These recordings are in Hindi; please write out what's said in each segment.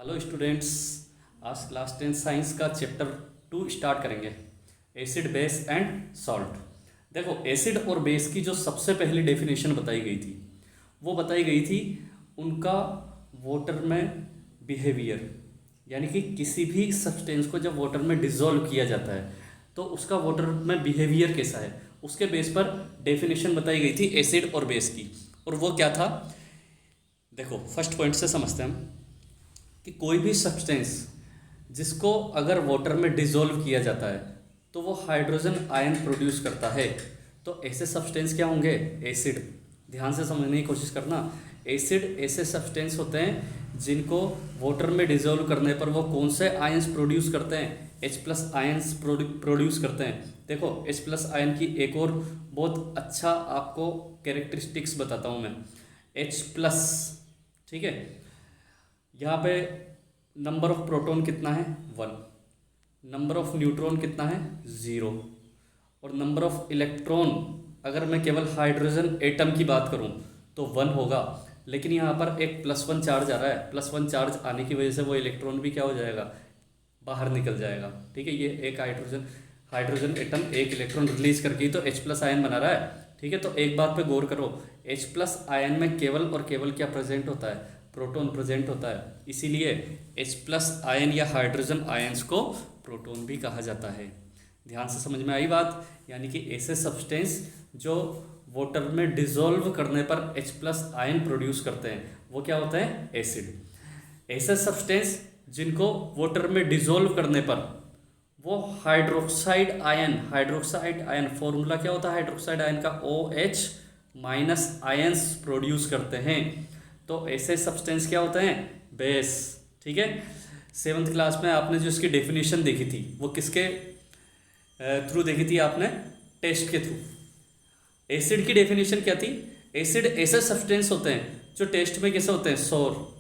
Hello students. आज क्लास 10 साइंस का चैप्टर 2 स्टार्ट करेंगे। Acid, base and salt. देखो, एसिड और बेस की जो सबसे पहली डेफिनेशन बताई गई थी वो बताई गई थी उनका वाटर में बिहेवियर, यानी कि किसी भी सब्सटेंस को जब वाटर में डिसॉल्व किया जाता है तो उसका वाटर में बिहेवियर कैसा है, उसके बेस पर डेफिनेशन बताई गई थी एसिड और बेस की। और वो क्या था, देखो फर्स्ट पॉइंट से समझते हैं हम कि कोई भी सब्सटेंस जिसको अगर वाटर में डिसॉल्व किया जाता है तो वो हाइड्रोजन आयन प्रोड्यूस करता है। तो ऐसे सब्सटेंस क्या होंगे? एसिड। ध्यान से समझने की कोशिश करना। एसिड ऐसे सब्सटेंस होते हैं जिनको वाटर में डिसॉल्व करने पर वो कौन से आयंस प्रोड्यूस करते हैं? H+ आयंस प्रोड्यूस करते हैं। देखो, H+ आयन की एक और बहुत अच्छा आपको कैरेक्टरिस्टिक्स बताता हूँ मैं। H+, ठीक है, यहाँ पे नंबर ऑफ प्रोटॉन कितना है? 1। नंबर ऑफ न्यूट्रॉन कितना है? 0। और नंबर ऑफ इलेक्ट्रॉन, अगर मैं केवल हाइड्रोजन एटम की बात करूँ तो 1 होगा, लेकिन यहाँ पर एक +1 चार्ज आ रहा है। +1 चार्ज आने की वजह से वो इलेक्ट्रॉन भी क्या हो जाएगा? बाहर निकल जाएगा। ठीक है, ये एक हाइड्रोजन एटम एक इलेक्ट्रॉन रिलीज करके ही तो H+ आयन बना रहा है। ठीक है, तो एक बात पे गौर करो, H+ आयन में केवल और केवल क्या प्रेजेंट होता है? प्रोटॉन प्रेजेंट होता है। इसीलिए H+ आयन या हाइड्रोजन आयंस को प्रोटॉन भी कहा जाता है। ध्यान से समझ में आई बात? यानी कि ऐसे सब्सटेंस जो वाटर में डिसॉल्व करने पर H+ आयन प्रोड्यूस करते हैं वो क्या होते हैं? एसिड। ऐसे सब्सटेंस जिनको वाटर में डिसॉल्व करने पर वो हाइड्रोक्साइड आयन फॉर्मूला क्या होता है हाइड्रोक्साइड आयन का? OH- आयंस प्रोड्यूस करते हैं। तो ऐसे सब्सटेंस क्या होते हैं? बेस। ठीक है, 7th क्लास में आपने जो इसकी डेफिनेशन देखी थी वो किसके थ्रू देखी थी आपने? टेस्ट के थ्रू। एसिड की डेफिनेशन क्या थी? एसिड ऐसे सब्सटेंस होते हैं जो टेस्ट में कैसे होते हैं? सोर।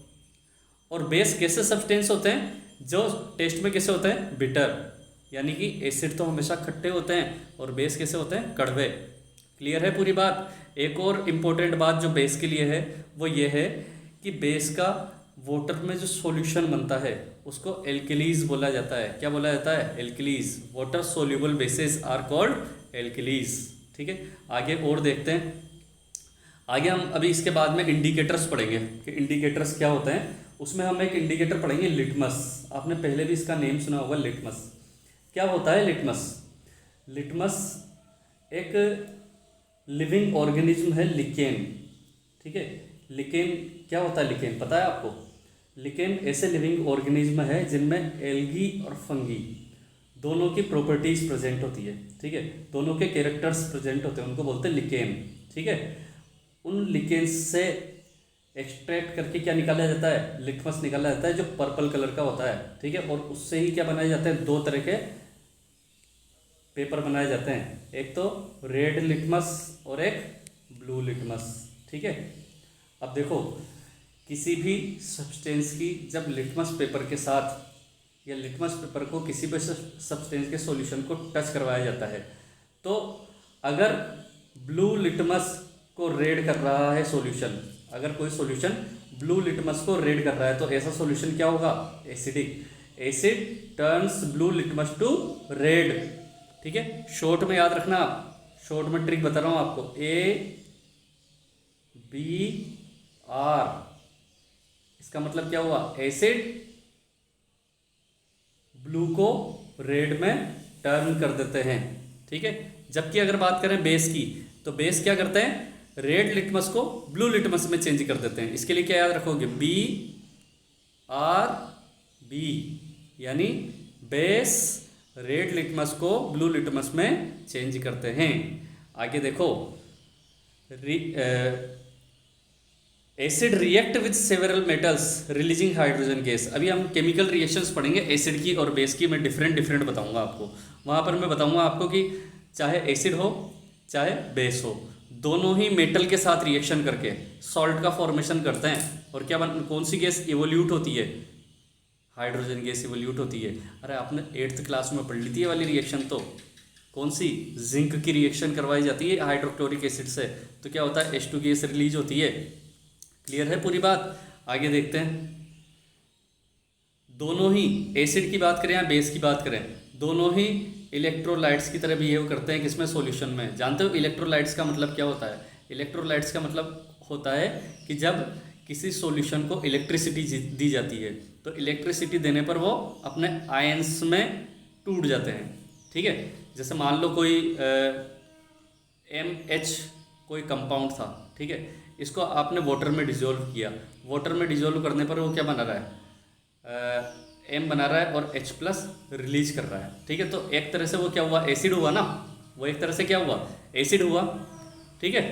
और बेस कैसे सब्सटेंस होते हैं जो टेस्ट में कैसे होते हैं? बिटर। यानी कि एसिड तो हमेशा खट्टे होते हैं और बेस कैसे होते हैं? कड़वे। क्लियर है पूरी बात? एक और इम्पोर्टेंट बात जो बेस के लिए है वो ये है कि बेस का वाटर में जो सॉल्यूशन बनता है उसको एल्केलीज बोला जाता है। क्या बोला जाता है? Alkalis. Water soluble bases are called alkalis. ठीक है, आगे और देखते हैं। आगे हम अभी इसके बाद में इंडिकेटर्स पढ़ेंगे कि इंडिकेटर्स क्या होते हैं। उसमें हम एक इंडिकेटर पढ़ेंगे, लिटमस। आपने पहले भी इसका नेम सुना होगा, लिटमस। क्या होता है लिटमस? लिटमस एक लिविंग ऑर्गेनिज्म है, लिकेन। ठीक है, लिकेन क्या होता है? लिकेन पता है आपको? लिकेन ऐसे लिविंग ऑर्गेनिज्म है जिनमें एल्गी और फंगी दोनों की प्रॉपर्टीज प्रेजेंट होती है। ठीक है, दोनों के कैरेक्टर्स प्रेजेंट होते हैं, उनको बोलते हैं लिकेन। ठीक है, उन लिकेन्स से एक्सट्रैक्ट करके क्या निकाला जाता है? लिटमस निकाला जाता है जो पर्पल कलर का होता है। ठीक है, और उससे ही क्या बनाए जाते हैं? 2 तरह के पेपर बनाए जाते हैं, एक तो रेड लिटमस और एक ब्लू लिटमस। ठीक है, अब देखो, किसी भी सब्सटेंस की जब लिटमस पेपर के साथ या लिटमस पेपर को किसी भी सब्सटेंस के सॉल्यूशन को टच करवाया जाता है तो अगर ब्लू लिटमस को रेड कर रहा है सॉल्यूशन, अगर कोई सॉल्यूशन ब्लू लिटमस को रेड कर रहा है तो ऐसा सॉल्यूशन क्या होगा? Acidic. Acid turns blue litmus to red. ठीक है, शॉर्ट में याद रखना, आप शॉर्ट में ट्रिक बता रहा हूं आपको, ABR। इसका मतलब क्या हुआ? एसिड ब्लू को रेड में टर्न कर देते हैं। ठीक है, जबकि अगर बात करें बेस की तो बेस क्या करते हैं? रेड लिटमस को ब्लू लिटमस में चेंज कर देते हैं। इसके लिए क्या याद रखोगे? BRB, यानी बेस रेड लिटमस को ब्लू लिटमस में चेंज करते हैं। आगे देखो, acid react with several metals releasing hydrogen gas. अभी हम केमिकल रिएक्शंस पढ़ेंगे एसिड की और बेस की। मैं डिफरेंट बताऊंगा आपको। वहाँ पर मैं बताऊंगा आपको कि चाहे एसिड हो चाहे बेस हो, दोनों ही मेटल के साथ रिएक्शन करके सॉल्ट का फॉर्मेशन करते हैं। और क्या कौन सी गैस इवोल्यूट होती है? हाइड्रोजन गैस इवोल्यूट होती है। अरे आपने 8th क्लास में पढ़ ली थी ये वाली रिएक्शन तो। कौन सी? जिंक की रिएक्शन करवाई जाती है हाइड्रोक्लोरिक एसिड से, तो क्या होता है? H2 गैस रिलीज होती है। क्लियर है पूरी बात? आगे देखते हैं। दोनों ही, एसिड की बात करें या बेस की बात करें, दोनों ही इलेक्ट्रोलाइट्स की तरह बिहेव करते हैं। किसमें? सॉल्यूशन में। जानते हो इलेक्ट्रोलाइट्स का मतलब क्या होता है? इलेक्ट्रोलाइट्स का मतलब होता है कि जब किसी सॉल्यूशन को इलेक्ट्रिसिटी दी जाती है तो इलेक्ट्रिसिटी देने पर वो अपने आयंस में टूट जाते हैं। ठीक है, जैसे मान लो कोई MH कोई कंपाउंड था, ठीक है, इसको आपने वाटर में डिजोल्व किया, वाटर में डिजोल्व करने पर वो क्या बना रहा है? M बना रहा है और H प्लस रिलीज कर रहा है। ठीक है, तो एक तरह से वो क्या हुआ? एसिड हुआ ना, वो एक तरह से क्या हुआ? एसिड हुआ। ठीक है,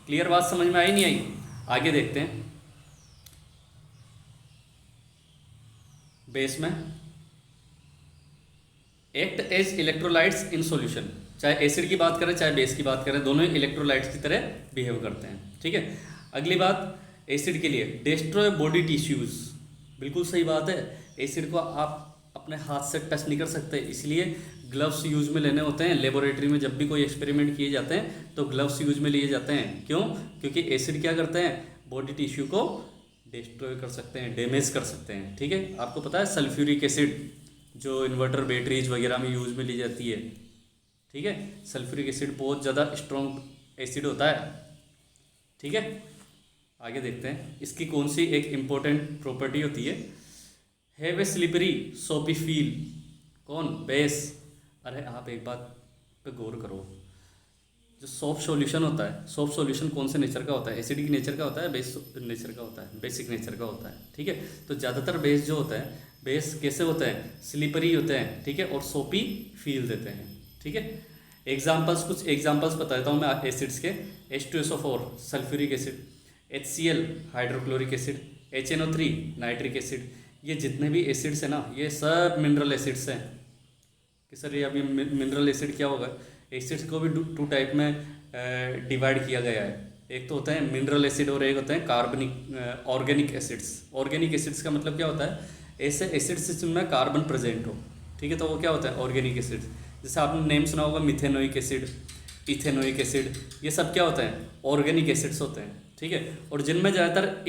क्लियर बात समझ में आई नहीं आई? आगे देखते हैं। बेस में act as electrolytes in solution, चाहे एसिड की बात करें चाहे बेस की बात करें, दोनों ही इलेक्ट्रोलाइट्स की तरह बिहेव करते हैं। ठीक है, अगली बात एसिड के लिए, डिस्ट्रॉय बॉडी टिश्यूज। बिल्कुल सही बात है, एसिड को आप अपने हाथ से टच नहीं कर सकते, इसलिए ग्लव्स यूज में लेने होते हैं। लेबोरेटरी में जब भी कोई एक्सपेरिमेंट किए जाते हैं तो ग्लव्स यूज में लिए जाते हैं। क्यों? क्योंकि एसिड क्या करते हैं? बॉडी टिश्यू को डिस्ट्रॉय कर सकते हैं, डैमेज कर सकते हैं। ठीक है, आपको पता है सल्फ्यूरिक एसिड जो इन्वर्टर बैटरीज वगैरह में यूज में ली जाती है, ठीक है, सल्फ्यूरिक एसिड बहुत ज़्यादा स्ट्रॉन्ग एसिड होता है। ठीक है, आगे देखते हैं इसकी कौन सी एक इम्पोर्टेंट प्रॉपर्टी होती है। हैव ए स्लिपरी सोपी फील। कौन? बेस। अरे आप एक बात पे गौर करो, जो सॉफ्ट सॉल्यूशन होता है, सॉफ्ट सॉल्यूशन कौन से नेचर का होता है? एसिडिक नेचर का होता है, बेस नेचर का होता है, बेसिक नेचर का होता है। ठीक है, तो ज़्यादातर बेस जो होता है, बेस कैसे होते हैं? स्लिपरी होते हैं। ठीक है, और सोपी फील देते हैं। ठीक है, एग्जाम्पल्स, कुछ एग्जाम्पल्स बता देता हूँ मैं एसिड्स के। H2SO4 sulphuric acid, HCl hydrochloric acid, HNO3 nitric acid. ये जितने भी एसिड्स हैं ना, ये सब मिनरल एसिड्स हैं। कि सर ये अभी मिनरल एसिड क्या होगा? एसिड्स को भी टू टाइप में डिवाइड किया गया है। एक तो होता है मिनरल एसिड और एक होता है कार्बनिक ऑर्गेनिक एसिड्स। ऑर्गेनिक एसिड्स का मतलब क्या होता है? ऐसे एसिड्स जिनमें कार्बन प्रेजेंट हो। ठीक है, तो वो क्या होता है? Organic acid. जैसे आपने नेम सुना होगा मिथेनोइक एसिड, इथेनोइक एसिड, ये सब क्या होता है? ऑर्गेनिक एसिड्स होते हैं। ठीक है, और जिनमें ज़्यादातर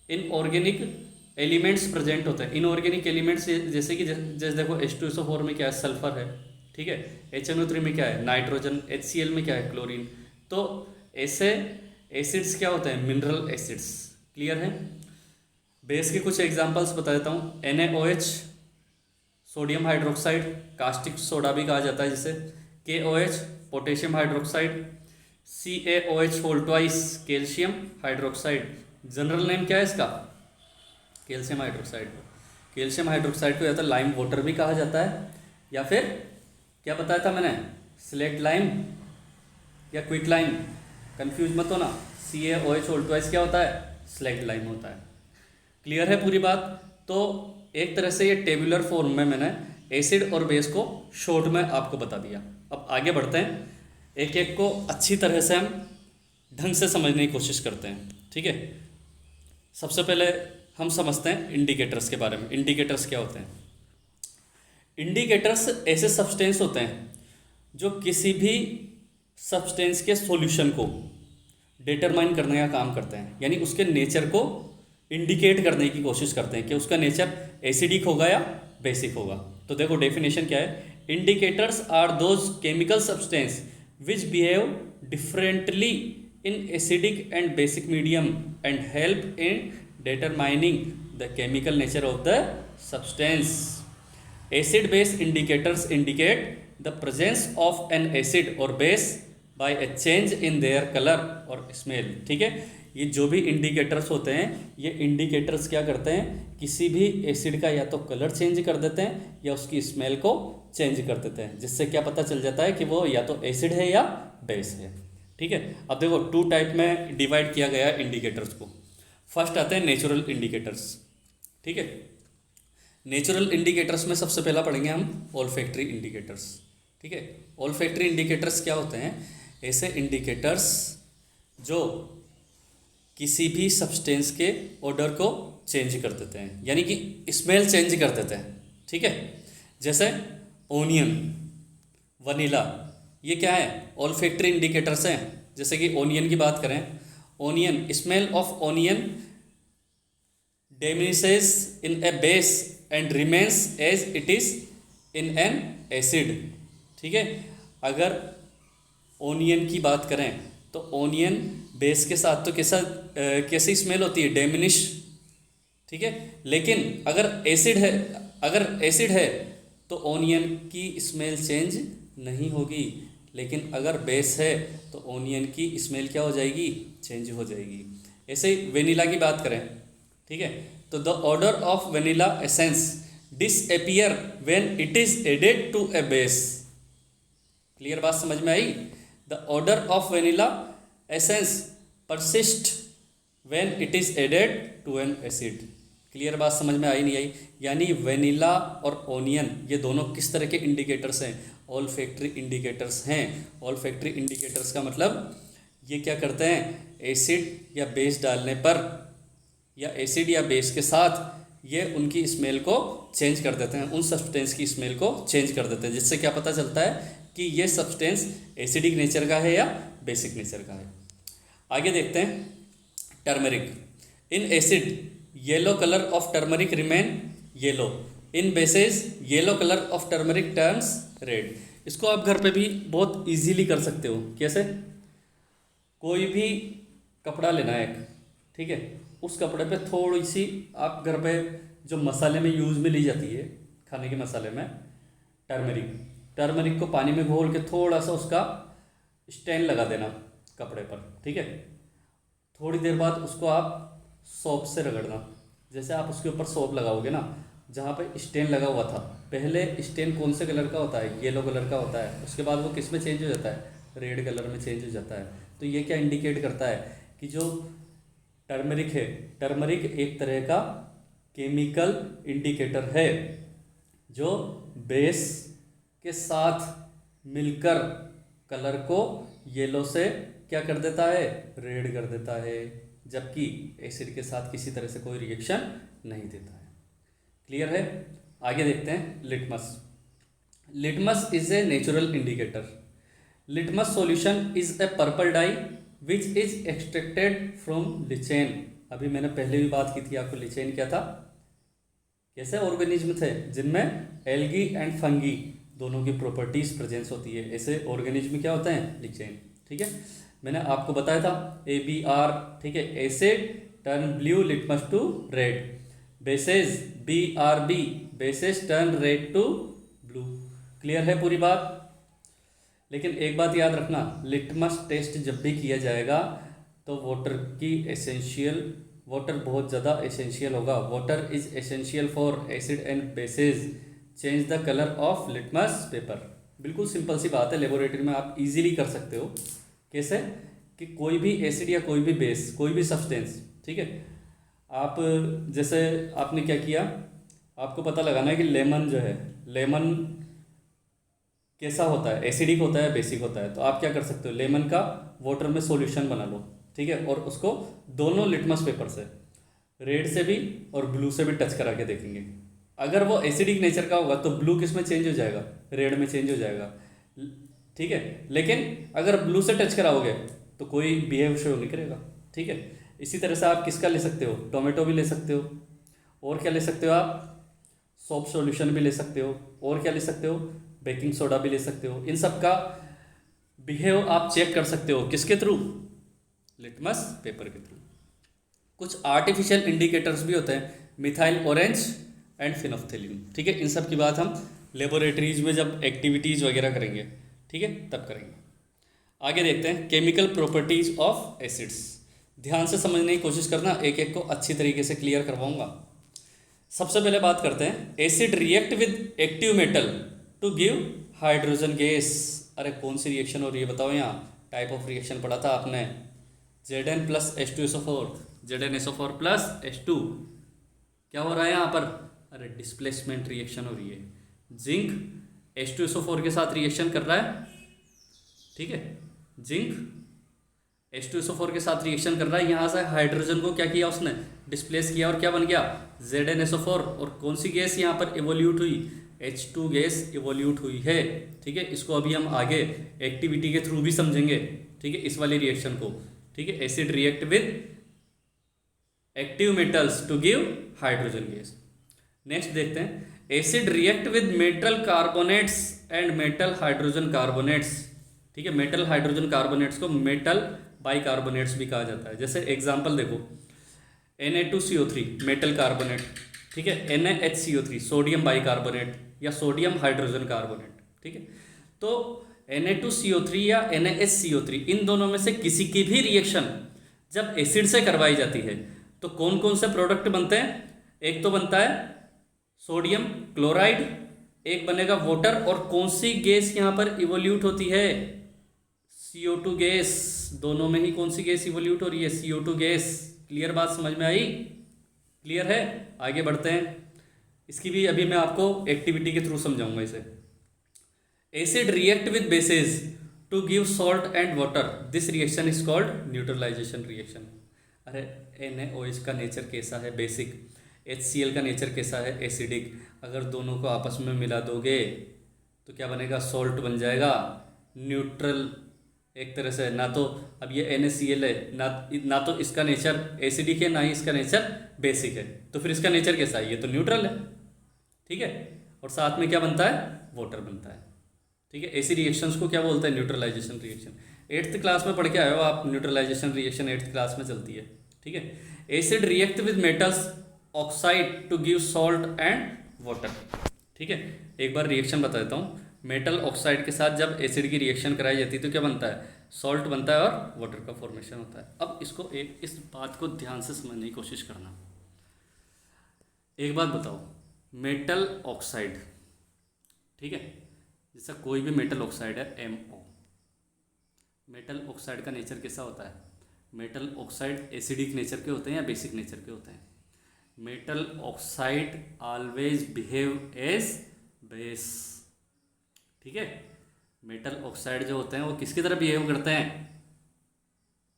इनऑर्गेनिक एलिमेंट्स प्रेजेंट होते हैं। इनऑर्गेनिक एलिमेंट्स जैसे कि जैसे देखो H2SO4 में क्या है? सल्फर है। ठीक है, HNO3 में क्या है? नाइट्रोजन। HCl में क्या है? क्लोरीन। तो ऐसे एसिड्स क्या होते हैं? Mineral acids. क्लियर है? बेस के कुछ एग्जांपल्स बता देता हूँ। NaOH sodium hydroxide, caustic soda भी कहा जाता है जिसे। KOH potassium hydroxide, CaOH whole twice calcium hydroxide. General name क्या है इसका? Calcium hydroxide. कैल्शियम हाइड्रोक्साइड को या तो लाइम वाटर भी कहा जाता है, या फिर क्या बताया था मैंने? स्लेट लाइम या क्विक लाइम। कंफ्यूज मत हो ना, CaOH होल ट्वाइस क्या होता है? स्लेट लाइम होता है। क्लियर है पूरी बात? तो एक तरह से ये टेबुलर फॉर्म में मैंने एसिड और बेस को शॉर्ट में आपको बता दिया। अब आगे बढ़ते हैं, एक एक को अच्छी तरह से हम ढंग से समझने की कोशिश करते हैं। ठीक है, सबसे पहले हम समझते हैं इंडिकेटर्स के बारे में। इंडिकेटर्स क्या होते हैं? इंडिकेटर्स ऐसे सब्सटेंस होते हैं जो किसी भी सब्सटेंस के सॉल्यूशन को डिटरमाइन करने का काम करते हैं, यानी उसके नेचर को इंडिकेट करने की कोशिश करते हैं कि उसका नेचर एसिडिक होगा या बेसिक होगा। तो देखो डेफिनेशन क्या है। Indicators are those chemical substances which behave differently in acidic and basic medium and help in determining the chemical nature of the substance. Acid base indicators indicate the presence of an acid or base by a change in their color or smell. ठीक है, ये जो भी इंडिकेटर्स होते हैं, ये इंडिकेटर्स क्या करते हैं? किसी भी एसिड का या तो कलर चेंज कर देते हैं या उसकी स्मेल को चेंज कर देते हैं, जिससे क्या पता चल जाता है कि वो या तो एसिड है या बेस है। ठीक है, अब देखो टू टाइप में डिवाइड किया गया है इंडिकेटर्स को। फर्स्ट आते हैं नेचुरल इंडिकेटर्स। ठीक है, नेचुरल इंडिकेटर्स में सबसे पहला पढ़ेंगे हम ऑल्फैक्टरी इंडिकेटर्स। ठीक है, ऑल्फैक्टरी इंडिकेटर्स क्या होते हैं? ऐसे इंडिकेटर्स जो किसी भी सब्सटेंस के ऑर्डर को चेंज कर देते हैं, यानी कि स्मेल चेंज कर देते हैं। ठीक है, जैसे ओनियन, वनीला, ये क्या है? ऑल्फैक्टरी इंडिकेटर्स हैं। जैसे कि ओनियन की बात करें, onion, smell of onion diminishes in a base and remains as it is in an acid। ठीक है, अगर ओनियन की बात करें तो ओनियन बेस के साथ तो कैसी स्मेल होती है, डेमिनिश। ठीक है, लेकिन अगर एसिड है तो ओनियन की स्मेल चेंज नहीं होगी, लेकिन अगर बेस है तो ओनियन की स्मेल क्या हो जाएगी, चेंज हो जाएगी। ऐसे ही वेनिला की बात करें, ठीक है, तो the odour of vanilla essence disappear when it is added to a base. Clear बात समझ में आई? The odour of vanilla essence persist when it is added to an acid. Clear बात समझ में आई नहीं आई? यानी वेनिला और ओनियन ये दोनों किस तरह के इंडिकेटर्स हैं, ऑल्फैक्टरी इंडिकेटर्स हैं। ऑल्फैक्टरी इंडिकेटर्स का मतलब ये क्या करते हैं, एसिड या बेस डालने पर या एसिड या बेस के साथ ये उनकी स्मेल को चेंज कर देते हैं, उन सब्सटेंस की स्मेल को चेंज कर देते हैं, जिससे क्या पता चलता है कि ये सब्सटेंस एसिडिक नेचर का है या बेसिक नेचर का है। आगे देखते हैं turmeric. In acid yellow colour of turmeric remain yellow, in basis yellow colour of turmeric turns red. इसको आप घर पे भी बहुत इजीली कर सकते हो। कैसे? कोई भी कपड़ा लेना है एक, ठीक है, उस कपड़े पे थोड़ी सी आप घर पे जो मसाले में यूज़ में ली जाती है, खाने के मसाले में, टर्मरिक को पानी में घोल के थोड़ा सा उसका स्टेन लगा देना कपड़े पर, ठीक है। थोड़ी देर बाद उसको आप सोप से रगड़ना। जैसे आप उसके ऊपर सोप लगाओगे ना, जहाँ पे स्टेन लगा हुआ था, पहले स्टेन कौन से कलर का होता है, येलो कलर का होता है, उसके बाद वो किस में चेंज हो जाता है, रेड कलर में चेंज हो जाता है। तो ये क्या इंडिकेट करता है कि जो टर्मरिक है, टर्मरिक एक तरह का केमिकल इंडिकेटर है जो बेस के साथ मिलकर कलर को येलो से क्या कर देता है, रेड कर देता है, जबकि एसिड के साथ किसी तरह से कोई रिएक्शन नहीं देता है। क्लियर है? आगे देखते हैं litmus. Litmus is a natural indicator. Litmus solution is a purple dye which is extracted from lichen. अभी मैंने पहले भी बात की थी आपको, लिचेन क्या था, कैसे ऑर्गेनिज्म थे जिनमें एल्गी एंड फंगी दोनों की प्रॉपर्टीज प्रेजेंस होती है, ऐसे ऑर्गेनिज्म क्या होते हैं, लिचेन। ठीक है, मैंने आपको बताया था ABR, ठीक है, acid turn blue litmus to red, bases BRB bases turn red to blue. Clear है पूरी बात? लेकिन एक बात याद रखना, लिटमस टेस्ट जब भी किया जाएगा तो वाटर बहुत ज़्यादा एसेंशियल होगा। Water is essential for acid and bases change the colour of litmus paper. बिल्कुल सिंपल सी बात है, लेबोरेटरी में आप इजीली कर सकते हो। कैसे? कि कोई भी एसिड या कोई भी बेस, कोई भी सब्सटेंस, ठीक है, आप जैसे आपने क्या किया, आपको पता लगाना है कि लेमन जो है, लेमन कैसा होता है, एसिडिक होता है, बेसिक होता है। तो आप क्या कर सकते हो, लेमन का वाटर में सॉल्यूशन बना लो, ठीक है, और उसको दोनों लिटमस पेपर से, रेड से भी और ब्लू से भी टच करा के देखेंगे। अगर वो एसिडिक नेचर का होगा तो ब्लू किस में चेंज हो जाएगा, रेड में चेंज हो जाएगा, ठीक है। लेकिन अगर ब्लू से टच कराओगे तो कोई बिहेव शो नहीं करेगा, ठीक है। इसी तरह से आप किसका ले सकते हो, टोमेटो भी ले सकते हो, और क्या ले सकते हो आप, सोप सॉल्यूशन भी ले सकते हो, और क्या ले सकते हो, बेकिंग सोडा भी ले सकते हो। इन सब का बिहेव आप चेक कर सकते हो किसके थ्रू, लिटमस पेपर के थ्रू। कुछ आर्टिफिशियल इंडिकेटर्स भी होते हैं, मिथाइल ऑरेंज एंड फिनोफ्थेलिन, ठीक है। इन सब की बात हम लेबोरेटरीज में जब एक्टिविटीज़ वगैरह करेंगे, ठीक है, तब करेंगे। आगे देखते हैं केमिकल प्रॉपर्टीज ऑफ एसिड्स। ध्यान से समझने की कोशिश करना, एक एक को अच्छी तरीके से क्लियर करवाऊंगा। सबसे पहले बात करते हैं, acid react with active metal to give hydrogen gas. अरे कौन सी रिएक्शन हो रही है बताओ, यहाँ टाइप ऑफ रिएक्शन पढ़ा था आपने, Zn plus H2SO4, ZnSO4 plus H2। क्या हो रहा है यहाँ पर, अरे डिस्प्लेसमेंट रिएक्शन हो रही है। जिंक H2SO4 के साथ रिएक्शन कर रहा है, ठीक है, जिंक H2SO4 के साथ रिएक्शन कर रहा है, यहाँ से हाइड्रोजन को क्या किया उसने, डिस्प्लेस किया, और क्या बन गया, ZnSO4। और कौन सी गैस यहाँ पर इवोल्यूट हुई, H2 गैस इवोल्यूट हुई है, ठीक है। इसको अभी हम आगे एक्टिविटी के थ्रू भी समझेंगे, ठीक है, इस वाली रिएक्शन को, ठीक है। Acid react with active metals to give hydrogen gas. Next देखते हैं, acid react with metal carbonates and metal hydrogen carbonates. ठीक है, मेटल हाइड्रोजन कार्बोनेट्स को मेटल बाइकार्बोनेट्स भी कहा जाता है। जैसे एग्जांपल देखो, Na2CO3 मेटल कार्बोनेट, ठीक है, NaHCO3 सोडियम बाइकार्बोनेट या सोडियम हाइड्रोजन कार्बोनेट। ठीक है, तो Na2CO3 या NaHCO3 इन दोनों में से किसी की भी रिएक्शन जब एसिड से करवाई जाती है तो कौन कौन से प्रोडक्ट बनते हैं? एक तो बनता है सोडियम क्लोराइड, एक बनेगा वाटर, और कौन सी गैस यहाँ पर इवोल्यूट होती है? CO2 gas. दोनों में ही कौन सी गैस इवोल्यूट हो रही है? CO2 gas. क्लियर बात समझ में आई? क्लियर है? आगे बढ़ते हैं। इसकी भी अभी मैं आपको एक्टिविटी के थ्रू समझाऊंगा इसे। Acid react with bases to give salt and water, this reaction is called neutralisation reaction. अरे NaOH का नेचर कैसा है? बेसिक। HCl का नेचर कैसा है? एसिडिक। अगर दोनों को आपस में मिला दोगे तो क्या बनेगा? सॉल्ट बन जाएगा, न्यूट्रल एक तरह से। ना तो अब ये NaCl है, ना तो इसका नेचर एसिडिक है, ना ही इसका नेचर बेसिक है, तो फिर इसका नेचर कैसा है? ये तो न्यूट्रल है। ठीक है, और साथ में क्या बनता है? वाटर बनता है। ठीक है, ऐसी रिएक्शंस को क्या बोलते हैं? Neutralisation reaction. 8th क्लास में पढ़ के आए हो आप, न्यूट्रलाइजेशन रिएक्शन 8th क्लास में चलती है। ठीक है, acid react with metals oxide to give salt and water. ठीक है, एक बार रिएक्शन बता देता हूँ। मेटल ऑक्साइड के साथ जब एसिड की रिएक्शन कराई जाती है तो क्या बनता है? सॉल्ट बनता है और वाटर का फॉर्मेशन होता है। अब इसको इस बात को ध्यान से समझने की कोशिश करना। एक बात बताओ, मेटल ऑक्साइड, ठीक है, जैसा कोई भी मेटल ऑक्साइड है MO, मेटल ऑक्साइड का नेचर कैसा होता है? मेटल ऑक्साइड एसिडिक नेचर के होते हैं या बेसिक नेचर के होते हैं? Metal oxide always behave as base. ठीक है, मेटल ऑक्साइड जो होते हैं वो किसकी तरह बिहेव करते हैं?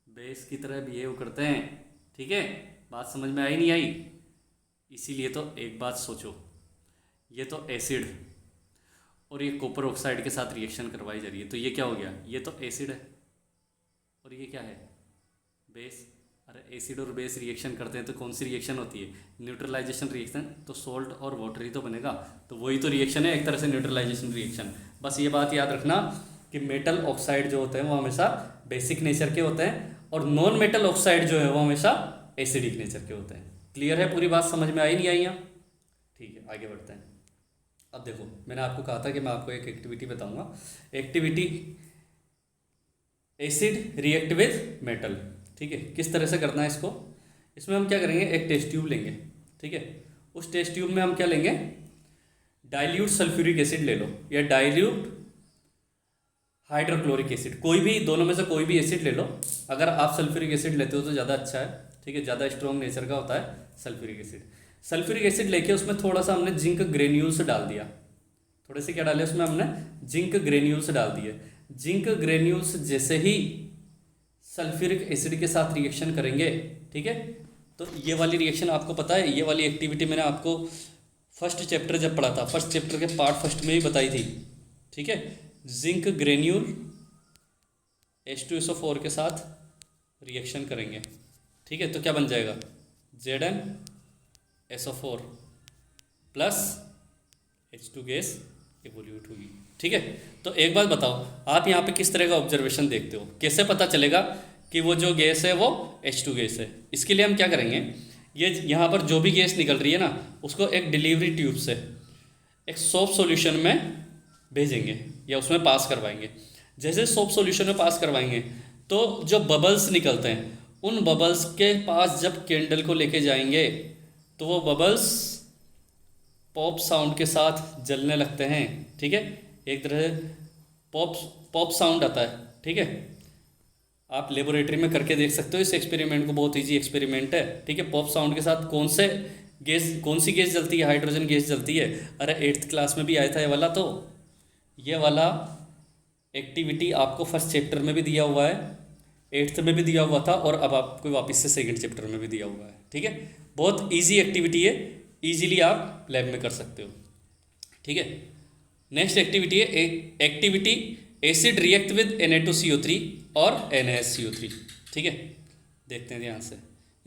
बेस की तरह बिहेव करते हैं। ठीक है, बात समझ में आई नहीं आई? इसीलिए तो एक बात सोचो, ये तो एसिड और ये कॉपर ऑक्साइड के साथ रिएक्शन करवाई जा रही है, तो ये क्या हो गया? ये तो एसिड है और ये क्या है? बेस। अरे एसिड और बेस रिएक्शन करते हैं तो कौन सी रिएक्शन होती है? Neutralisation reaction. तो सॉल्ट और वाटर ही तो बनेगा, तो वही तो रिएक्शन है एक तरह से, न्यूट्रलाइजेशन रिएक्शन। बस ये बात याद रखना कि मेटल ऑक्साइड जो होते हैं वो हमेशा बेसिक नेचर के होते हैं और नॉन मेटल ऑक्साइड जो है वो हमेशा एसिडिक नेचर के होते हैं। क्लियर है? पूरी बात समझ में आई नहीं आई यहाँ? ठीक है, आगे बढ़ते हैं। अब देखो, मैंने आपको कहा था कि मैं आपको एक एक्टिविटी बताऊंगा। Activity acid react with metal. ठीक है, किस तरह से करना है इसको? इसमें हम क्या करेंगे? एक टेस्ट ट्यूब लेंगे। ठीक है, उस टेस्ट ट्यूब में हम क्या लेंगे? डाइल्यूट सल्फ्यूरिक एसिड ले लो या डाइल्यूट हाइड्रोक्लोरिक एसिड, कोई भी दोनों में से कोई भी एसिड ले लो। अगर आप सल्फ्यूरिक एसिड लेते हो तो ज़्यादा अच्छा है। ठीक है, ज़्यादा स्ट्रॉन्ग नेचर का होता है सल्फ्यूरिक एसिड। सल्फ्यूरिक एसिड लेके उसमें थोड़ा सा हमने जिंक ग्रेन्यूल्स डाल दिया। थोड़े से क्या डाले उसमें? हमने जिंक ग्रेन्यूल्स डाल दिए। जिंक ग्रेन्यूल्स जैसे ही सल्फ्यूरिक एसिड के साथ रिएक्शन करेंगे, ठीक है, तो ये वाली रिएक्शन आपको पता है, ये वाली एक्टिविटी मैंने आपको फर्स्ट चैप्टर जब पढ़ा था, फर्स्ट चैप्टर के पार्ट फर्स्ट में ही बताई थी। ठीक है, जिंक ग्रेन्यूल H2SO4 के साथ रिएक्शन करेंगे। ठीक है, तो क्या बन जाएगा? ZnSO4 plus H2 gas evolute होगी। ठीक है, तो एक बात बताओ, आप यहाँ पे किस तरह का ऑब्जर्वेशन देखते हो? कैसे पता चलेगा कि वो जो गैस है वो H2 गैस है? इसके लिए हम क्या करेंगे, ये यहाँ पर जो भी गैस निकल रही है ना, उसको एक डिलीवरी ट्यूब से एक सोप सॉल्यूशन में भेजेंगे या उसमें पास करवाएंगे। जैसे सोप सॉल्यूशन में पास करवाएंगे तो जो बबल्स निकलते हैं, उन बबल्स के पास जब कैंडल को लेके जाएंगे तो वो बबल्स पॉप साउंड के साथ जलने लगते हैं। ठीक है, एक तरह से पॉप साउंड आता है। ठीक है, आप लेबोरेटरी में करके देख सकते हो इस एक्सपेरिमेंट को, बहुत इजी एक्सपेरिमेंट है। ठीक है, पॉप साउंड के साथ कौन सी गैस जलती है? हाइड्रोजन गैस जलती है। अरे 8th क्लास में भी आया था ये वाला, तो ये वाला एक्टिविटी आपको फर्स्ट चैप्टर में भी दिया हुआ है, 8th में भी दिया हुआ था और अब आपको वापस से सेकंड चैप्टर में भी दिया हुआ है। ठीक है, बहुत इजी एक्टिविटी है, इजीली आप लैब में कर सकते हो। ठीक है, नेक्स्ट एक्टिविटी है activity acid react with Na2CO3 और NaSCO3। ठीक है, देखते हैं ध्यान से।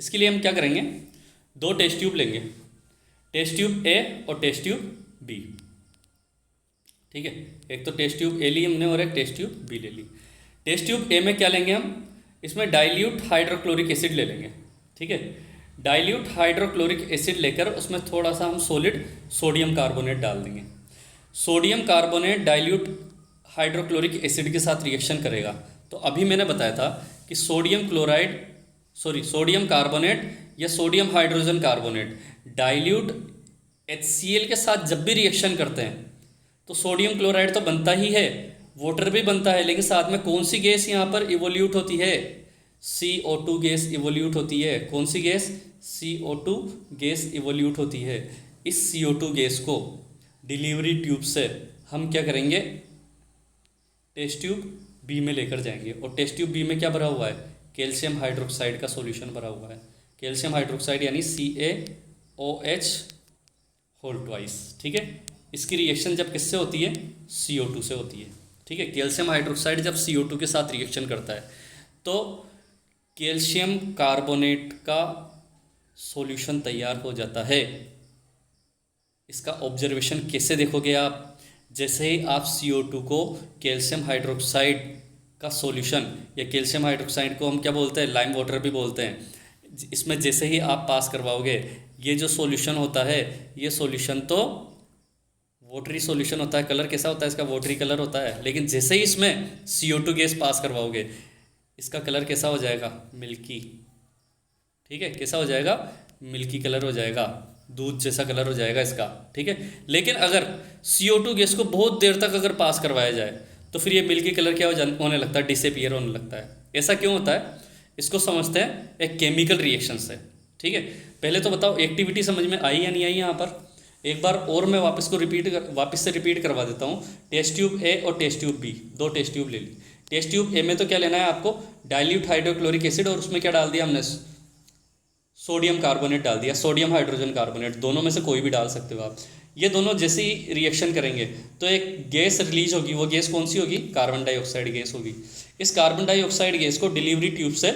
इसके लिए हम क्या करेंगे, दो टेस्ट ट्यूब लेंगे, टेस्ट ट्यूब ए और टेस्ट ट्यूब बी। ठीक है, एक तो टेस्ट ट्यूब ए ली हमने और एक टेस्ट ट्यूब बी ले ली। टेस्ट ट्यूब ए में क्या लेंगे हम, इसमें डाइल्यूट हाइड्रोक्लोरिक एसिड ले लेंगे। ठीक है, डाइल्यूट हाइड्रोक्लोरिक एसिड लेकर उसमें थोड़ा सा हम सॉलिड सोडियम कार्बोनेट डाल देंगे। Sodium carbonate dilute hydrochloric acid के साथ रिएक्शन करेगा। तो अभी मैंने बताया था कि सोडियम कार्बोनेट या sodium hydrogen carbonate dilute HCl के साथ जब भी रिएक्शन करते हैं तो सोडियम क्लोराइड तो बनता ही है, वाटर भी बनता है, लेकिन साथ में कौन सी गैस यहाँ पर इवोल्यूट होती है, CO2 गैस इवोल्यूट होती है। कौन सी गैस, CO2 गैस इवोल्यूट होती है। इस CO2 गैस को डिलीवरी ट्यूब से हम क्या करेंगे, टेस्ट ट्यूब बी में लेकर जाएंगे। और टेस्ट ट्यूब बी में क्या भरा हुआ है, कैल्शियम हाइड्रोक्साइड का सॉल्यूशन भरा हुआ है। कैल्शियम हाइड्रोक्साइड यानी CaOH होल ट्वाइस। ठीक है, इसकी रिएक्शन जब किससे होती है, CO2 से होती है। ठीक है, कैल्शियम हाइड्रोक्साइड जब CO2 के साथ रिएक्शन करता है तो कैल्शियम कार्बोनेट का सॉल्यूशन तैयार हो जाता है। इसका ऑब्जर्वेशन कैसे देखोगे आप, जैसे ही आप CO2 को कैल्शियम हाइड्रोक्साइड का सॉल्यूशन, या कैल्शियम हाइड्रोक्साइड को हम क्या बोलते हैं, लाइम वाटर भी बोलते हैं, इसमें जैसे ही आप पास करवाओगे, ये जो सॉल्यूशन होता है, ये सॉल्यूशन तो वाटरी सॉल्यूशन होता है। कलर कैसा होता है इसका, वाटरी कलर होता है। लेकिन जैसे ही इसमें CO2 गैस पास करवाओगे, इसका कलर कैसा हो जाएगा, मिल्की। ठीक है, कैसा हो जाएगा, मिल्की कलर हो जाएगा, दूध जैसा कलर हो जाएगा इसका। ठीक है, लेकिन अगर CO2 गैस को बहुत देर तक अगर पास करवाया जाए तो फिर ये मिल्की कलर क्या होने लगता है, डिसअपीयर होने लगता है। ऐसा क्यों होता है, इसको समझते हैं एक केमिकल रिएक्शन से। ठीक है, पहले तो बताओ एक्टिविटी समझ में आई या नहीं आई। यहाँ पर एक बार और मैं वापस से रिपीट करवा देता हूँ। टेस्ट ट्यूब ए और टेस्ट ट्यूब बी, दो टेस्ट ट्यूब ले ली। टेस्ट ट्यूब ए में तो क्या लेना है आपको, डाइल्यूट हाइड्रोक्लोरिक एसिड, और उसमें क्या डाल दिया हमने, सोडियम कार्बोनेट डाल दिया, सोडियम हाइड्रोजन कार्बोनेट, दोनों में से कोई भी डाल सकते हो आप। ये दोनों जैसे ही रिएक्शन करेंगे तो एक गैस रिलीज होगी, वो गैस कौन सी होगी, कार्बन डाइऑक्साइड गैस होगी। इस कार्बन डाइऑक्साइड गैस को डिलीवरी ट्यूब से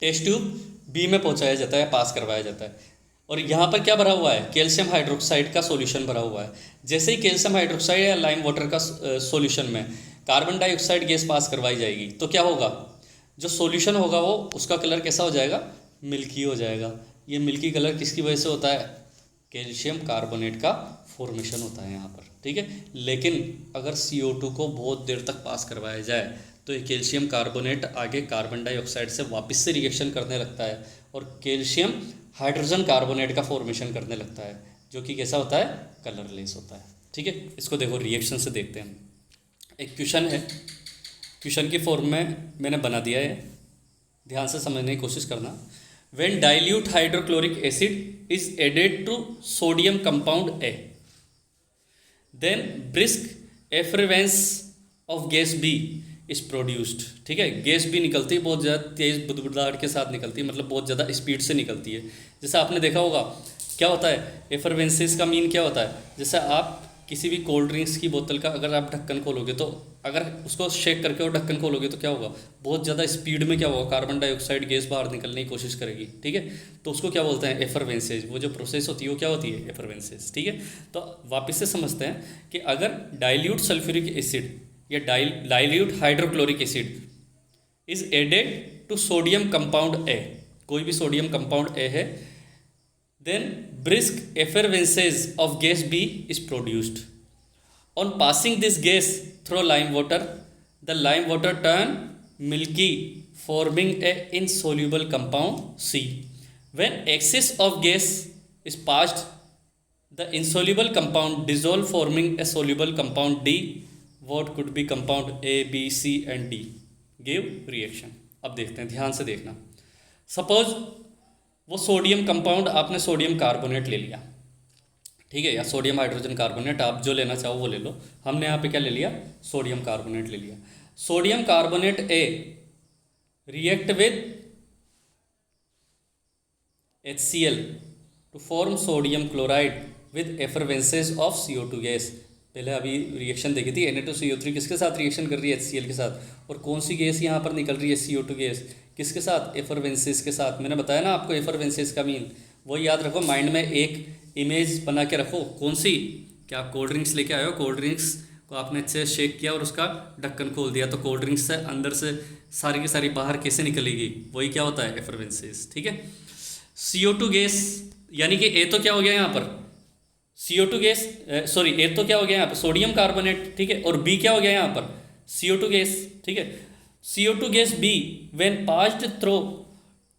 टेस्ट ट्यूब बी में पहुंचाया जाता है, पास करवाया जाता है। और यहाँ पर क्या भरा हुआ है, कैल्शियम हाइड्रोक्साइड का सॉल्यूशन भरा हुआ है। जैसे ही कैल्शियम हाइड्रोक्साइड या लाइम वाटर का सॉल्यूशन में कार्बन डाइऑक्साइड गैस पास करवाई जाएगी तो क्या होगा, जो सॉल्यूशन होगा वो, उसका कलर कैसा हो जाएगा, मिल्की हो जाएगा। ये मिल्की कलर किसकी वजह से होता है, कैल्शियम कार्बोनेट का फॉर्मेशन होता है यहाँ पर। ठीक है, लेकिन अगर CO2 को बहुत देर तक पास करवाया जाए तो ये कैल्शियम कार्बोनेट आगे कार्बन डाइऑक्साइड से वापस से रिएक्शन करने लगता है और कैल्शियम हाइड्रोजन कार्बोनेट का फॉर्मेशन करने लगता है, जो कि कैसा होता है, कलरलेस होता है। ठीक है, इसको देखो रिएक्शन से देखते हैं। एक क्वेश्चन है, क्वेश्चन की फॉर्म में मैंने बना दिया है, ध्यान से समझने की कोशिश करना। When dilute hydrochloric acid is added to sodium compound A, then brisk effluence of gas B is produced। ठीक है, गैस भी निकलती है, बहुत ज़्यादा तेज़ बुदबुदाहट के साथ निकलती है, मतलब बहुत ज़्यादा स्पीड से निकलती है। जैसे आपने देखा होगा क्या होता है, एफरवेंसेस का मीन क्या होता है, जैसे आप किसी भी कोल्ड ड्रिंक्स की बोतल का अगर आप ढक्कन खोलोगे तो अगर उसको शेक करके और ढक्कन खोलोगे तो क्या होगा, बहुत ज़्यादा स्पीड में क्या होगा, कार्बन डाइऑक्साइड गैस बाहर निकलने की कोशिश करेगी। ठीक है, तो उसको क्या बोलते हैं, एफरवेंसेज। वो जो प्रोसेस होती है वो क्या होती है, एफरवेंसेज। ठीक है, तो वापस से समझते हैं कि अगर डाइल्यूट सल्फ्यूरिक एसिड या dilute hydrochloric acid is added to sodium compound A, कोई भी सोडियम कंपाउंड ए है, then brisk effervescence of gas B is produced. On passing this gas through lime water, the lime water turn milky, forming a insoluble compound C. When excess of gas is passed, the insoluble compound dissolve, forming a soluble compound D. What could be compound A, B, C and D? Give reaction. अब देखते हैं, ध्यान से देखना। Suppose वो सोडियम कंपाउंड, आपने सोडियम कार्बोनेट ले लिया, ठीक है, या सोडियम हाइड्रोजन कार्बोनेट, आप जो लेना चाहो वो ले लो। हमने यहाँ पे क्या ले लिया, सोडियम कार्बोनेट ले लिया। Sodium carbonate a react with HCl to form sodium chloride with effervescences of CO2 gas. पहले अभी रिएक्शन देखी थी, Na2CO3 किसके साथ रिएक्शन कर रही है, HCl के साथ, और कौन सी गैस यहाँ पर निकल रही है, CO2 गैस। किसके साथ? एफरवेंसेस के साथ। मैंने बताया ना आपको एफरवेंसेस का मीन, वो याद रखो, माइंड में एक इमेज बना के रखो। कौन सी? क्या आप कोल्ड ड्रिंक्स लेके आए हो, कोल्ड ड्रिंक्स को आपने अच्छे से शेक किया और उसका ढक्कन खोल दिया, तो कोल्ड ड्रिंक्स से अंदर से सारी की सारी बाहर कैसे निकलेगी? वही क्या होता है? एफरवेंसेस। ठीक है। CO2 गैस, यानी कि ए तो क्या हो गया यहाँ पर? CO2 गैस, सॉरी, ए तो क्या हो गया यहाँ पर? Sodium carbonate. ठीक है। और बी क्या हो गया यहाँ पर? CO2 gas. ठीक है। CO2 gas B when passed through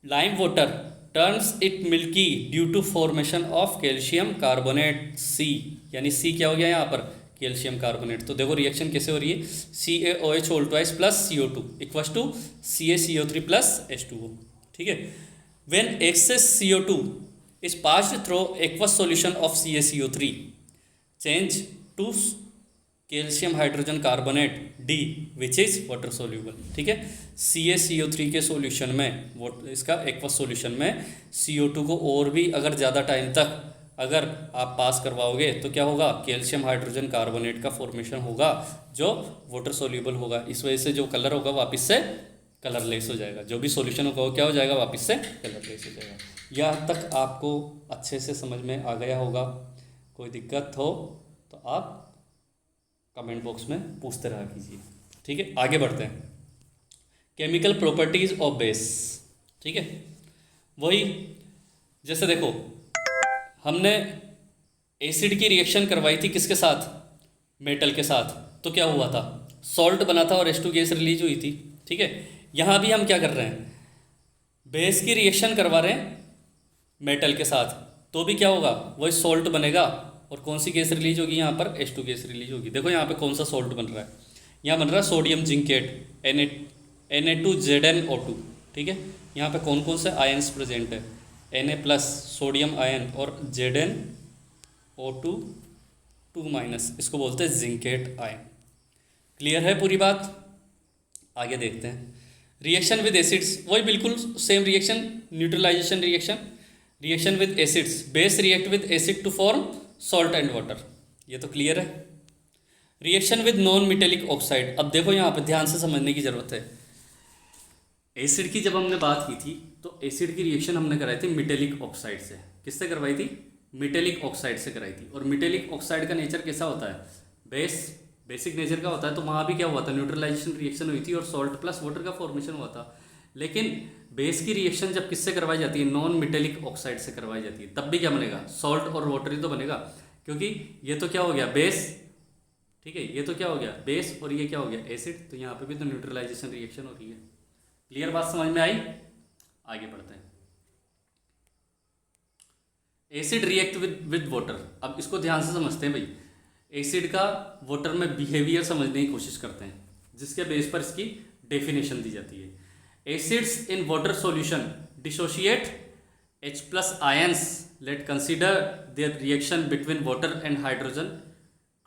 lime water turns it milky due to formation of calcium carbonate C, यानी सी क्या हो गया यहाँ पर? Calcium carbonate. तो देखो रिएक्शन कैसे हो रही है, CaOH whole twice plus CO2 equals to CaCO3 plus H2O। ठीक है। When excess CO2 is passed through aqueous solution of CaCO3 change to calcium hydrogen carbonate D which is water soluble. ठीक है। CaCO3 के सॉल्यूशन में, वो इसका एक्वस सॉल्यूशन में CO2 को और भी अगर ज़्यादा टाइम तक अगर आप पास करवाओगे तो क्या होगा? कैल्शियम हाइड्रोजन कार्बोनेट का फॉर्मेशन होगा जो वाटर सोल्यूबल होगा। इस वजह से जो कलर होगा वापस से कलरलेस हो जाएगा, जो भी सॉल्यूशन होगा वो क्या हो जाएगा? वापस से कलरलेस हो जाएगा। यहाँ तक आपको अच्छे से समझ में आ गया होगा। कोई दिक्कत हो तो आप कमेंट बॉक्स में पूछते रहा कीजिए। ठीक है। आगे बढ़ते हैं। Chemical properties of base. ठीक है। वही जैसे देखो, हमने एसिड की रिएक्शन करवाई थी किसके साथ? मेटल के साथ। तो क्या हुआ था? सॉल्ट बना था और H2 गैस रिलीज हुई थी। ठीक है। यहाँ भी हम क्या कर रहे हैं? बेस की रिएक्शन करवा रहे हैं मेटल के साथ, तो भी क्या होगा? वही सॉल्ट बनेगा। और कौन सी गैस रिलीज होगी यहाँ पर? H2 गैस रिलीज होगी। देखो यहाँ पे कौन सा सॉल्ट बन रहा है? यहाँ बन रहा है सोडियम जिंकेट Na2ZnO2। ठीक है। यहाँ पे कौन कौन से आयन्स प्रेजेंट है? Na प्लस सोडियम आयन और ZnO2 2-, इसको बोलते हैं जिंकेट आयन। क्लियर है पूरी बात? आगे देखते हैं। रिएक्शन विद एसिड्स, वही बिल्कुल same reaction, neutralisation reaction. Reaction with acids, base react with acid to form salt and water. ये तो क्लियर है। Reaction with non metallic oxide, अब देखो यहाँ पे ध्यान से समझने की जरूरत है। एसिड की जब हमने बात की थी तो एसिड की रिएक्शन हमने कराई थी मेटेलिक ऑक्साइड से। किससे करवाई थी? मेटेलिक ऑक्साइड से कराई थी। और मेटेलिक ऑक्साइड का नेचर कैसा होता है? बेसिक नेचर का होता है। तो वहाँ भी क्या हुआ था? न्यूट्रलाइजेशन रिएक्शन हुई थी और सॉल्ट प्लस वाटर का फॉर्मेशन हुआ था। लेकिन बेस की रिएक्शन जब किससे करवाई जाती है? नॉन मेटेलिक ऑक्साइड से करवाई जाती है। तब भी क्या बनेगा? सॉल्ट और वाटर ही तो बनेगा, क्योंकि ये तो क्या हो गया? बेस। ठीक है। ये तो क्या हो गया? बेस। और ये क्या हो गया? एसिड। तो यहाँ पे भी तो न्यूट्रलाइजेशन रिएक्शन हो रही है। क्लियर बात समझ में आई? आगे बढ़ते हैं। एसिड रिएक्ट विद वाटर, अब इसको ध्यान से समझते हैं भाई। एसिड का वाटर में बिहेवियर समझने की कोशिश करते हैं, जिसके बेस पर इसकी डेफिनेशन दी जाती है। Acids in water solution dissociate H+ ions. Late consider their reaction between water and hydrogen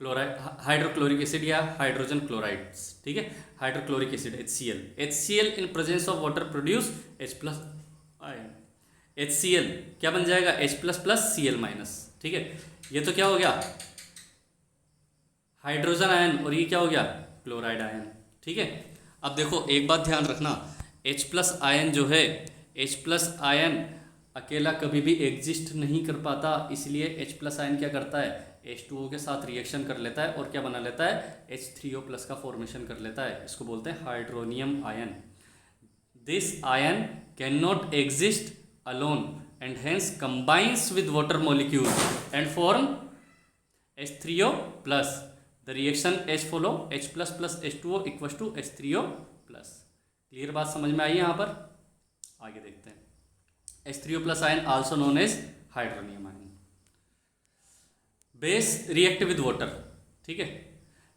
chloride, hydrochloric acid या हाइड्रोजन क्लोराइड्स। ठीक है। Hydrochloric acid HCl in presence of water produce H+ ion. HCl क्या बन जाएगा? H++ Cl-। ठीक है। ये तो क्या हो गया? Hydrogen ion. और ये क्या हो गया? Chloride ion. ठीक है। अब देखो एक बात ध्यान रखना, H+ आयन जो है, H+ आयन अकेला कभी भी एग्जिस्ट नहीं कर पाता, इसलिए H+ आयन क्या करता है? H2O के साथ रिएक्शन कर लेता है और क्या बना लेता है? H3O+ का फॉर्मेशन कर लेता है। इसको बोलते हैं hydronium ion. This ion can not exist alone and hence combines with water molecules and form H3O+. The reaction H follow H++ H2O equals to H3O+. Clear बात समझ में आई यहाँ पर? आगे देखते हैं। H3O+ ion also known as hydronium ion. Base react with water. ठीक है।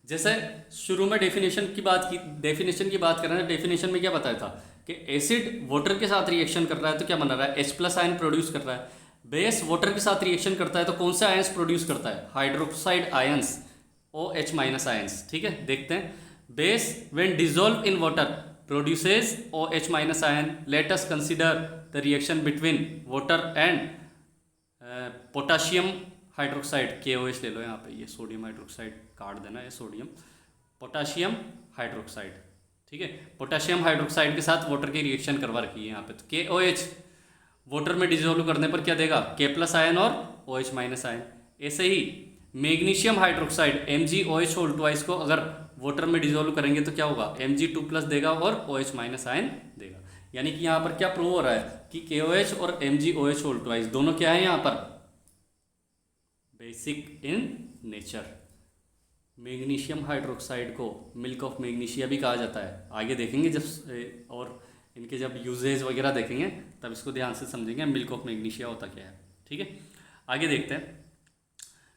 जैसे शुरू में डेफिनेशन की बात कर रहे हैं। डेफिनेशन में क्या बताया था कि एसिड वाटर के साथ रिएक्शन कर रहा है तो क्या बना रहा है? H+ आयन प्रोड्यूस कर रहा है। बेस वाटर के साथ रिएक्शन करता है तो कौन से आयंस प्रोड्यूस करता है? Hydroxide ions, OH- ions. ठीक है। देखते हैं। Base when dissolve in water produces OH- ion. Let us consider the reaction between water and potassium hydroxide, KOH ले लो यहाँ पे, ये सोडियम हाइड्रोक्साइड काट देना, ये सोडियम, पोटाशियम हाइड्रोक्साइड। ठीक है। पोटेशियम हाइड्रोक्साइड के साथ वाटर की रिएक्शन करवा रखी है यहाँ पे, तो KOH वाटर में डिजोल्व करने पर क्या देगा, K+ आयन और OH- आयन। ऐसे ही मैग्नीशियम हाइड्रोक्साइड MgOH को अगर वाटर में डिजोल्व करेंगे तो क्या होगा, Mg2+ देगा और OH- आयन देगा। यानी कि यहाँ पर क्या प्रूव हो रहा है कि KOH और MgOH दोनों क्या है यहाँ पर, basic in nature. Magnesium hydroxide को मिल्क ऑफ मैग्नीशिया भी कहा जाता है, आगे देखेंगे जब, और इनके जब यूजेज वगैरह देखेंगे तब इसको ध्यान से समझेंगे मिल्क ऑफ मैग्नीशिया होता क्या है। ठीक है, आगे देखते हैं।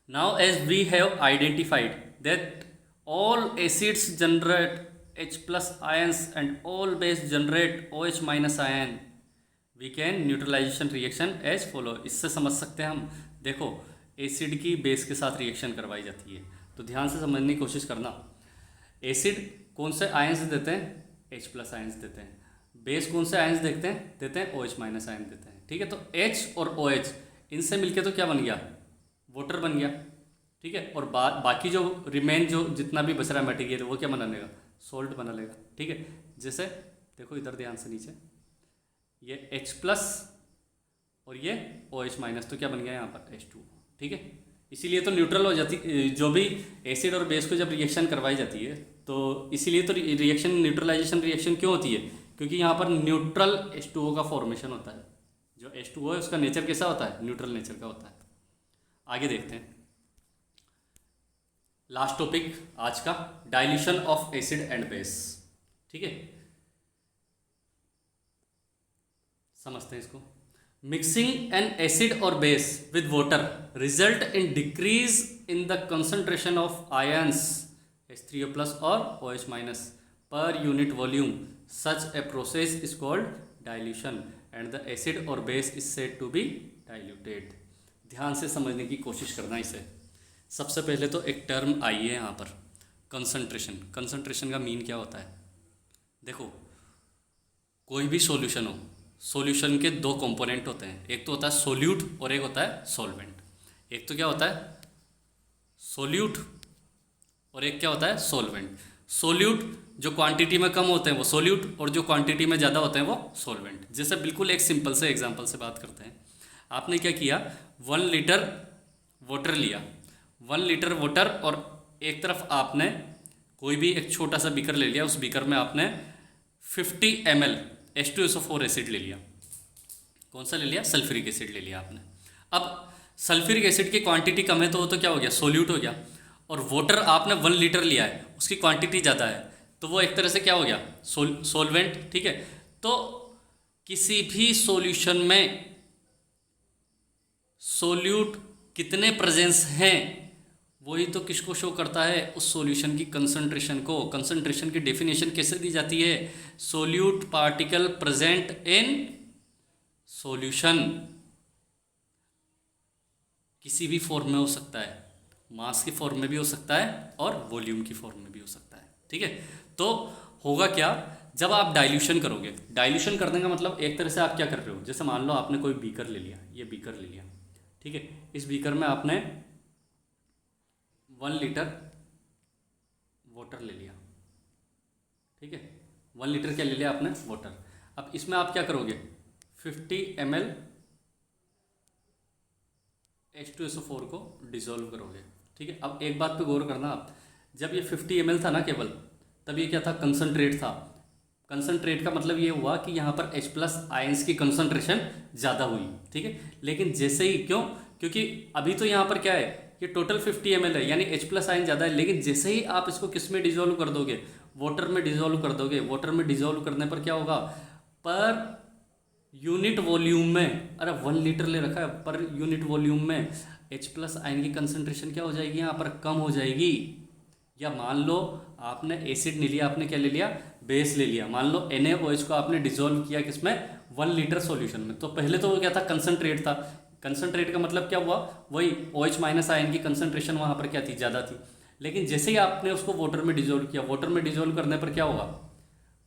Now as we have identified that all acids generate H+ ions and all base generate OH- ion, we can neutralisation reaction as follow. इससे समझ सकते हैं हम, देखो एसिड की बेस के साथ रिएक्शन करवाई जाती है, तो ध्यान से समझने की कोशिश करना। एसिड कौन से आयंस देते हैं, H+ आयंस देते हैं। बेस कौन से आयंस देते हैं OH- आयन देते हैं। ठीक है, तो H और OH इनसे मिलके तो क्या बन गया, वाटर बन गया। ठीक है, और बाकी जो रिमेन जो जितना भी बच रहा है मटेरियल वो क्या बना लेगा, सॉल्ट बना लेगा। ठीक है, जैसे देखो इधर ध्यान से नीचे, ये H+ और ये OH- तो क्या बन गया यहाँ पर H2। ठीक है, इसीलिए तो न्यूट्रल हो जाती, जो भी एसिड और बेस को जब रिएक्शन करवाई जाती है तो इसीलिए तो रिएक्शन न्यूट्रलाइजेशन रिएक्शन क्यों होती है, क्योंकि यहाँ पर न्यूट्रल H2O का फॉर्मेशन होता है। जो H2O है उसका नेचर कैसा होता है, न्यूट्रल नेचर का होता है। आगे देखते हैं, लास्ट टॉपिक आज का, dilution of acid and base. ठीक है, समझते हैं इसको। मिक्सिंग एन एसिड और base with water result in decrease in the concentration of ions H3O+ और OH- per unit volume. Such a process is called dilution and the acid और base is said to be diluted. ध्यान से समझने की कोशिश करना इसे। सबसे पहले तो एक टर्म आई है यहाँ पर, कंसंट्रेशन। कंसंट्रेशन का मीन क्या होता है, देखो कोई भी सॉल्यूशन हो, सॉल्यूशन के दो कंपोनेंट होते हैं, एक तो होता है सोल्यूट और एक होता है सॉल्वेंट। एक तो क्या होता है सोल्यूट और एक क्या होता है सॉल्वेंट। सोल्यूट जो क्वांटिटी में कम होते हैं वो सोल्यूट, और जो क्वांटिटी में ज़्यादा होते हैं वो सॉल्वेंट। जैसे बिल्कुल एक सिंपल से एग्जांपल से बात करते हैं। आपने क्या किया, 1 लीटर वाटर लिया, 1 लीटर वाटर, और एक तरफ आपने कोई भी एक छोटा सा बीकर ले लिया, उस बीकर में आपने 50 ml H2SO4 एसिड ले लिया। कौन सा ले लिया, सल्फ्यूरिक एसिड ले लिया आपने। अब सल्फ्यूरिक एसिड की क्वांटिटी कम है तो वो तो क्या हो गया, सोल्यूट हो गया। और वाटर आपने 1 लीटर लिया है, उसकी क्वांटिटी ज़्यादा है, तो वो एक तरह से क्या हो गया, सोलवेंट। ठीक है, तो किसी भी सॉल्यूशन में सोल्यूट कितने प्रेजेंस हैं वही तो किसको शो करता है, उस सॉल्यूशन की कंसंट्रेशन को। कंसंट्रेशन की डेफिनेशन कैसे दी जाती है, solute particle present in solution. किसी भी फॉर्म में हो सकता है, मास की फॉर्म में भी हो सकता है और वॉल्यूम की फॉर्म में भी हो सकता है। ठीक है, तो होगा क्या, जब आप डाइल्यूशन करोगे, डाइल्यूशन करने का मतलब एक तरह से आप क्या कर रहे हो, जैसे मान लो आपने कोई बीकर ले लिया, ये बीकर ले लिया। ठीक है, इस बीकर में आपने 1 लीटर वाटर ले लिया। ठीक है, 1 लीटर क्या ले लिया आपने, वाटर। अब इसमें आप क्या करोगे, 50 ml H2SO4 को डिसॉल्व करोगे। ठीक है, अब एक बात पे गौर करना आप, जब ये 50 ml था ना केवल, तब ये क्या था, कंसनट्रेट था। कंसनट्रेट का मतलब ये हुआ कि यहाँ पर H+ आयंस की कंसनट्रेशन ज़्यादा हुई। ठीक है, लेकिन जैसे ही, क्यों, क्योंकि अभी तो यहाँ पर क्या है, ये टोटल 50 ml है, यानी H+ आयन ज़्यादा है, लेकिन जैसे ही आप इसको किस में डिजोल्व कर दोगे, वाटर में डिजोल्व कर दोगे, वाटर में डिजोल्व करने पर क्या होगा, पर यूनिट वॉल्यूम में, अरे 1 लीटर ले रखा है, पर यूनिट वॉल्यूम में H+ आयन की कंसंट्रेशन क्या हो जाएगी, यहाँ पर कम हो जाएगी। या मान लो आपने एसिड नहीं लिया, आपने क्या ले लिया, बेस ले लिया। मान लो NaOH को आपने डिजोल्व किया किसमें, 1 लीटर सॉल्यूशन में, तो पहले तो वो क्या था, कंसंट्रेट था। कंसंट्रेट का मतलब क्या हुआ, वही OH- आयन की कंसंट्रेशन वहाँ पर क्या थी, ज़्यादा थी। लेकिन जैसे ही आपने उसको वाटर में डिजोल्व किया, वाटर में डिजोल्व करने पर क्या होगा,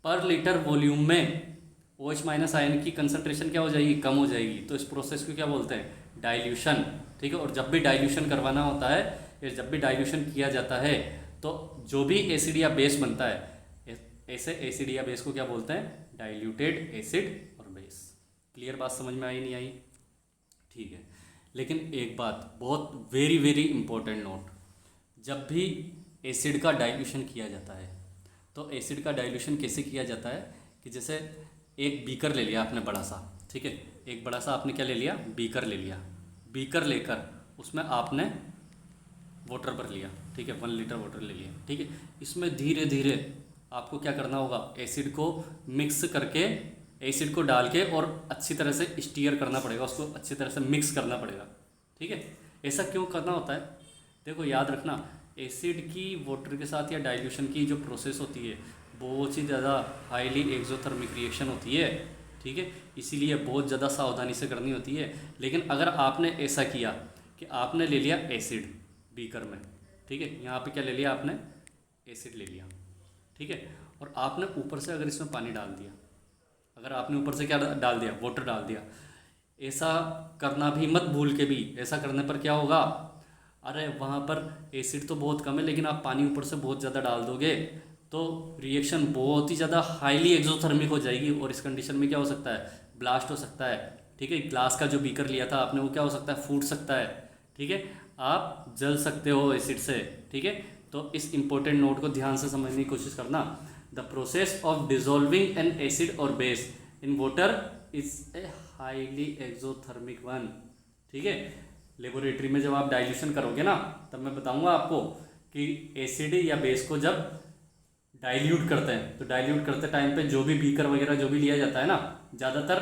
पर लीटर वॉल्यूम में OH- आयन की कंसंट्रेशन क्या हो जाएगी, कम हो जाएगी। तो इस प्रोसेस को क्या बोलते हैं, डाइल्यूशन। ठीक है, और जब भी डाइल्यूशन करवाना होता है या जब भी डाइल्यूशन किया जाता है, तो जो भी एसिड या बेस बनता है, ऐसे एसिड या बेस को क्या बोलते हैं? डाइल्यूटेड एसिड और बेस। क्लियर बात समझ में आई नहीं आई? ठीक है। लेकिन एक बात बहुत वेरी वेरी इंपॉर्टेंट नोट, जब भी एसिड का डाइल्यूशन किया जाता है तो एसिड का डाइल्यूशन कैसे किया जाता है कि जैसे एक बीकर ले लिया आपने बड़ा सा, ठीक है, एक बड़ा सा आपने क्या ले लिया? बीकर ले लिया। बीकर लेकर उसमें आपने वाटर भर लिया, ठीक है, 1 लीटर वाटर ले लिया, ठीक है। इसमें धीरे धीरे आपको क्या करना होगा? एसिड को मिक्स करके, एसिड को डाल के और अच्छी तरह से स्टीयर करना पड़ेगा, उसको अच्छी तरह से मिक्स करना पड़ेगा, ठीक है। ऐसा क्यों करना होता है? देखो याद रखना, एसिड की वाटर के साथ या डाइल्यूशन की जो प्रोसेस होती है बहुत ही ज़्यादा हाईली एक्सोथर्मिक रिएक्शन होती है, ठीक है। इसीलिए बहुत ज़्यादा सावधानी से करनी होती है। लेकिन अगर आपने ऐसा किया कि आपने ले लिया एसिड बीकर में, ठीक है, यहाँ पे क्या ले लिया आपने? एसिड ले लिया, ठीक है, और आपने ऊपर से अगर इसमें पानी डाल दिया, अगर आपने ऊपर से क्या डाल दिया? वाटर डाल दिया। ऐसा करना भी मत भूल के भी, ऐसा करने पर क्या होगा? अरे वहाँ पर एसिड तो बहुत कम है लेकिन आप पानी ऊपर से बहुत ज़्यादा डाल दोगे तो रिएक्शन बहुत ही ज़्यादा हाईली एक्सोथर्मिक हो जाएगी और इस कंडीशन में क्या हो सकता है? ब्लास्ट हो सकता है, ठीक है। ग्लास का जो बीकर लिया था आपने वो क्या हो सकता है? फूट सकता है, ठीक है, आप जल सकते हो एसिड से, ठीक है। तो इस इंपॉर्टेंट नोट को ध्यान से समझने की कोशिश करना। The process of dissolving an acid और base in water is a highly exothermic one, ठीक है। लेबोरेटरी में जब आप डाइल्यूशन करोगे ना तब मैं बताऊंगा आपको कि एसिड या बेस को जब डाइल्यूट करते हैं तो डाइल्यूट करते टाइम पे जो भी बीकर वगैरह जो भी लिया जाता है ना, ज़्यादातर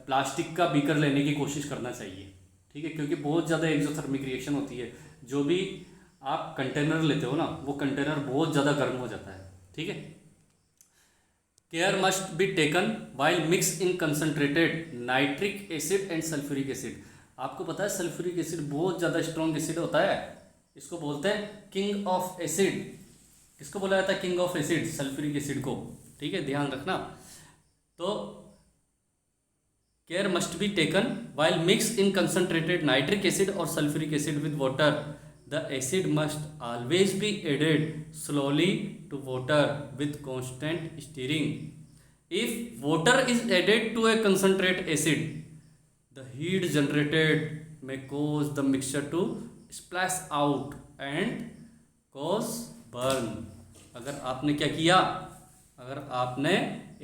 प्लास्टिक का बीकर लेने की कोशिश करना चाहिए, ठीक है, क्योंकि बहुत ज़्यादा एक्सोथर्मिक रिएक्शन होती है। जो भी आप कंटेनर लेते हो ना वो कंटेनर बहुत ज़्यादा गर्म हो जाता है, ठीक है। Care must be taken while mix in concentrated nitric acid and sulphuric acid. आपको पता है सल्फ्यूरिक एसिड बहुत ज़्यादा स्ट्रॉन्ग एसिड होता है, इसको बोलते हैं किंग ऑफ एसिड। किसको बोला जाता है king of acid? Sulphuric acid को, ठीक है, ध्यान रखना। तो care must be taken while mixed in concentrated nitric acid or sulfuric acid with water. The acid must always be added slowly to water with constant stirring. If water is added to a concentrate acid, the heat generated may cause the mixture to splash out and cause burn. अगर आपने क्या किया? अगर आपने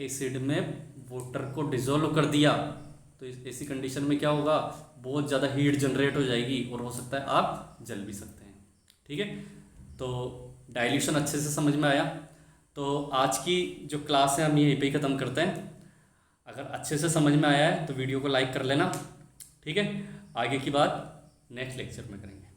एसिड में वाटर को डिजोल्व कर दिया तो ऐसी कंडीशन में क्या होगा? बहुत ज़्यादा हीट जनरेट हो जाएगी और हो सकता है आप जल भी सकते हैं, ठीक है। तो डाइल्यूशन अच्छे से समझ में आया। तो आज की जो क्लास है हम यहीं पे ही ख़त्म करते हैं। अगर अच्छे से समझ में आया है तो वीडियो को लाइक कर लेना, ठीक है। आगे की बात नेक्स्ट लेक्चर में करेंगे।